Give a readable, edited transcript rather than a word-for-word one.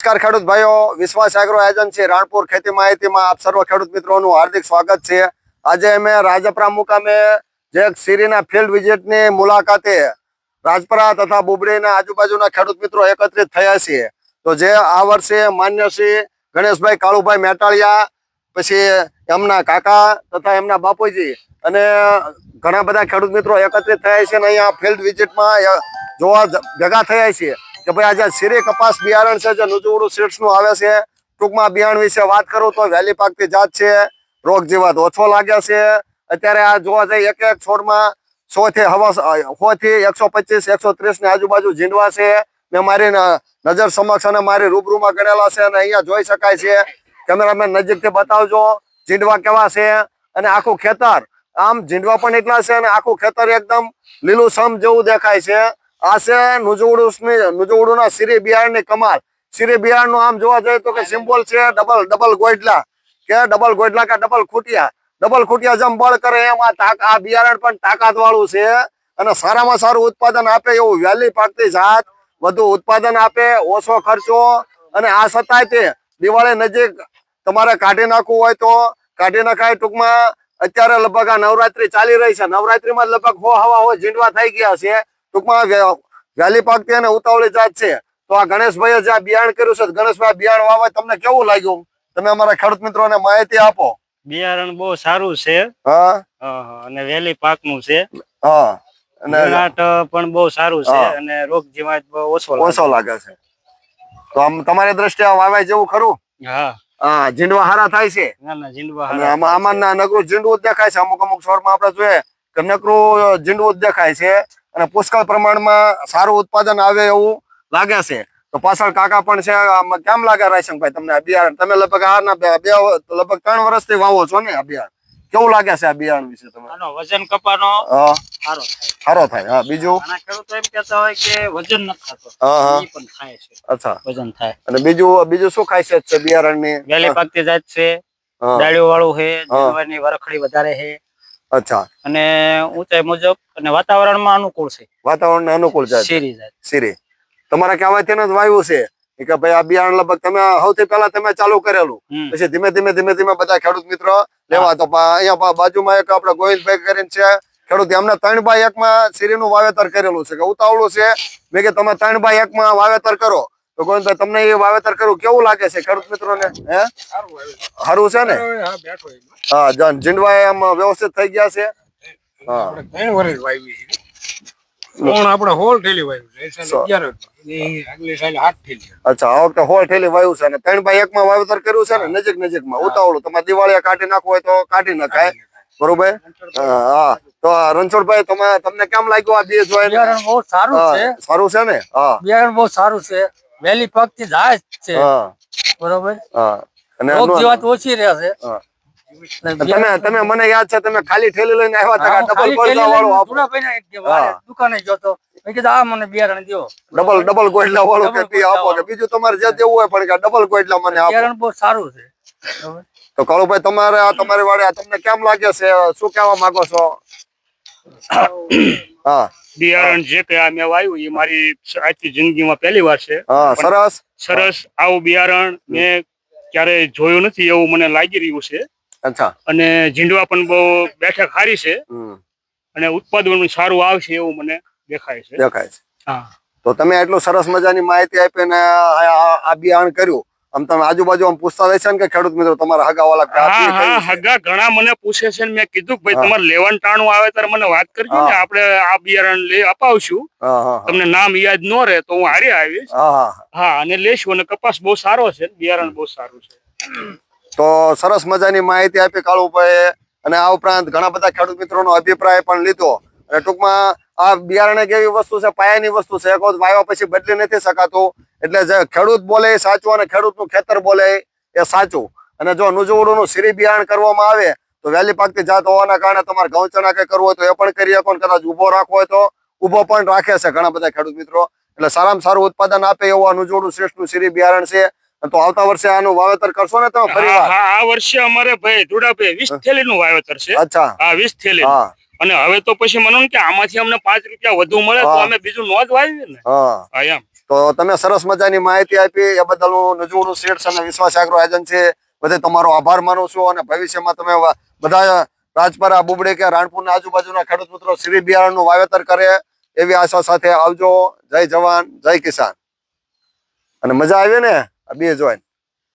નમસ્કાર ખેડૂત ભાઈઓ, વિશ્વાસ એગ્રો એજન્સી રાણપુર ખેતી માહિતીમાં આપ સર્વ ખેડૂત મિત્રોનું હાર્દિક સ્વાગત છે। આજે અમે રાજપરા મુકામે જે શીરીના ફિલ્ડ વિઝિટની મુલાકાતે રાજપરા તથા બુબડીના આજુબાજુના ખેડૂત મિત્રો એકત્રિત થયા છીએ। તો જે આ વર્ષે માન્ય શ્રી ગણેશભાઈ કાળુભાઈ મેટાળિયા, પછી એમના કાકા તથા એમના બાપુજી અને ઘણા બધા ખેડૂત મિત્રો એકત્રિત થયા છે અને અહીંયા ફિલ્ડ વિઝિટમાં જોવા ભેગા થયા છીએ કે ભાઈ આજે શીરી કપાસ બિયારણ છે જે નુજુવડું સીડ્સનું આવે છે। ટૂંકમાં બિયારણ વિશે વાત કરું તો વહેલી પાકતી જાત છે, રોગ જીવાત ઓછો લાગે છે। અત્યારે આ જોવા જઈએ એક એક છોડમાં 100 થી 125 130 ની આજુબાજુ ઝીંડવા છે। મેં મારી નજર સમક્ષ અને મારી રૂબરૂમાં ગણેલા છે અને અહીંયા જોઈ શકાય છે। કેમેરામેન નજીકથી બતાવજો ઝીંડવા કેવા છે અને આખું ખેતર આમ ઝીંડવા પણ એટલા છે અને આખું ખેતર એકદમ લીલુંછમ જેવું દેખાય છે। આ છે નુજુવડુના શીરી બિયારણની કમાલ। શીરી બિયારણનું આમ જોવા જઈએ તો કે સિમ્બોલ છે ડબલ ગોઈડલા કે ડબલ ખૂટિયા જેમ બળ કરે એમ આ બિયારણ પણ તાકાત વાળું છે અને સારામાં સારું ઉત્પાદન આપે એવું વહેલી પાકતી જાત, વધુ ઉત્પાદન આપે, ઓછો ખર્ચો અને આ છતાંય તે દિવાળી નજીક તમારે કાઢી નાખવું હોય તો કાઢી નખાય। ટૂંકમાં અત્યારે લગભગ આ નવરાત્રી ચાલી રહી છે, નવરાત્રીમાં લગભગ હવા ઝીંડવા થઈ ગયા છે। ટૂંકમાં વહેલી પાકતી અને ઉતાવળી જાત છે। તો આ ગણેશભાઈએ જે બિયારણ કર્યું છે, ગણેશભાઈ બિયારણ વાવે તમને કેવું લાગ્યું? તમે અમારા ખેડૂત મિત્રોને માહિતી આપો। બિયારણ બહુ સારું છે અને વહેલી પાકનું છે અને પણ બહુ સારું છે અને રોગ જીવાત ઓછો લાગે છે। તો આમ તમારી દ્રષ્ટિએ વાવાય જેવું ખરું? હા, ઝીંડવા હારા થાય છે। આમાં નકરું ઝીંડવું જ દેખાય છે। અમુક છોડમાં આપણે જોઈએ કે નકરું ઝીંડવું જ દેખાય છે અને પુષ્કળ પ્રમાણમાં સારું ઉત્પાદન આવે એવું લાગે છે। તો પાછળ કાકા પણ છે, કેમ લાગે રાયશંકભાઈ તમને આ બિયારણ? તમે લગભગ લગભગ 3 વર્ષથી વાવો છો ને આ બિયારણ? કેવું લાગે છે આ બિયારણ વિશે તમને? આનો વજન કપાનો સારો થાય। હા, બીજું ઘણા ખેડૂતો એમ કહેતા હોય કે વજન નથી થતો, ઈ પણ થાય છે। અચ્છા, વજન થાય। અને બીજું શું ખાસિયત છે બિયારણની? વહેલી પાકતી જાત છે, ડાળીઓ વાળું છે, જીવાતની વરખડી વધારે છે। અચ્છા, અને ઊંચાઈ મુજબ અને વાતાવરણમાં અનુકૂળ છે। વાતાવરણને અનુકૂળ છે શીરી। તમારા કહેવાયથી જ વાવ્યું છે કે ભાઈ આ બિયારણ લગભગ તમે સૌથી પહેલા તમે ચાલુ કરેલું, પછી ધીમે ધીમે બધા ખેડૂત મિત્રો લેવા। તો અહીંયા બાજુમાં એક આપણે ગોવિંદભાઈ કરીને છે ખેડૂત, એમને 3x1 માં શીરીનું વાવેતર કરેલું છે કે ઉતાવળું છે। મેં કે તમે 3x1 માં વાવેતર કરો તો ગોવિંદભાઈ તમને એ વાવેતર કરવું કેવું લાગે છે ખેડૂત મિત્રોને? હે, સારું છે ને? હા, ઝીંડવા આમ વ્યવસ્થિત થઈ ગયા છે। હા, 3 વર્ષ વાવી છે પણ આપણે હોલ ઠેલી વાવ્યું છે 11 આગલી સાલે 8 ઠેલી। અચ્છા, આ વખતે હોળ ઠેલી વાવ્યું છે અને 3x1 માં વાવેતર કર્યું છે ને નજીકમાં ઉતાવળું। તમારે દિવાળીએ કાઢી નાખવું હોય તો કાઢી નખાય, બરોબર? હા, તો રણછોડભાઈ તમને કેમ લાગ્યું આ બે જોઈને? બિયારણ બહુ સારું છે। સારું છે ને? હા, બિયારણ બહુ સારું છે, વહેલી પાકતી જાય છે, બરોબર? હા, અને રોગ જીવાત ઓછી રહે છે। તમે મને યાદ છે તમે ખાલી ઠેલી લઈને આવ્યા હતા, ડબલ ગોયલા વાળું દુકાને ગયો તો મેં કીધું આ મને બિયારણ દો, ડબલ ગોયલા વાળું કે આપો કે બીજું તમારે જે દેવું હોય પણ કે ડબલ ગોયલા મને આપો। બિયારણ બહુ સારું છે। તો કાળુભાઈ તમારી વાડે તમને કેમ લાગે છે, શું કહેવા માંગો છો? હા, બિયારણ જે કે આ મેં વાવ્યું એ મારી આજની જિંદગીમાં પહેલી વાર છે। હા, સરસ આવું બિયારણ મેં ક્યારે જોયું નથી એવું મને લાગી રહ્યું છે। અચ્છા, અને ઝીંડવા પણ બહુ બેઠક સારી છે અને ઉત્પાદન સારું આવશે એવું મને દેખાય છે। હા, તો તમે એટલું સરસ મજાની માહિતી આપી ને આ બિયારણ કર્યું, આમ તમે આજુબાજુ આમ પૂછતા રહેશે ને કે ખેડૂત મિત્રો તમારા હા, હગા ઘણા મને પૂછે છે, મેં કીધું કે ભાઈ તમારે લેવાનું ટાણું આવે ત્યારે મને વાત કરજો ને, આપણે આ બિયારણ લઈ અપાવશું, તમને નામ યાદ ન રહે તો હું હારે આવીશ। હા, અને લેશું અને કપાસ બહુ સારો છે, બિયારણ બહુ સારું છે। તો સરસ મજાની માહિતી આપી કાળુભાઈ, અને આ ઉપરાંત ઘણા બધા ખેડૂત મિત્રોનો અભિપ્રાય પણ લીધો। અને ટૂંકમાં આ બિયારણ એક એવી વસ્તુ છે, પાયાની વસ્તુ છે, એક વખત વાવ્યા પછી બદલી નથી શકાતું। એટલે જે ખેડૂત બોલે એ સાચું અને ખેડૂતનું ખેતર બોલે એ સાચું। અને જો નુજુવડુનું શીરી બિયારણ કરવામાં આવે તો વહેલી પાકતી જાત હોવાના કારણે તમારે ઘઉં ચણા કઈ કરવું હોય તો એ પણ કરી શકો, કદાચ ઉભો રાખવો હોય તો ઉભો પણ રાખે છે ઘણા બધા ખેડૂત મિત્રો। એટલે સારામાં સારું ઉત્પાદન આપે એવું આ નુજુવડું શ્રેષ્ઠનું શીરી બિયારણ છે। તો આવતા વર્ષે આનું વાવેતર કરશો ને તમે ફરીવાર? હા, આ વર્ષે અમારે ભાઈ ધુડાભાઈ 20 થેલીનું વાવેતર છે। અચ્છા, હા, 20 થેલી। અને હવે તો પછી મને કે આમાંથી અમને 5 રૂપિયા વધુ મળે તો અમે બીજું નો જ વાવીએ ને। હા, એમ તો તમે સરસ મજાની માહિતી આપી એ બદલ હું નજુણું સીડ્સ અને વિશ્વાસ એગ્રો એજન્સી બધે તમારો આભાર માનું છું. અને ભવિષ્યમાં તમે બધા રાજપરા, બુબડી કે રાણપુરના આજુબાજુના ખેડૂત મિત્રો શ્રી બિયારણનું વાવેતર કરે એવી આશા સાથે આવજો. જય જવાન, જય કિસાન. અને મજા આવી ને આ બે જોઈને?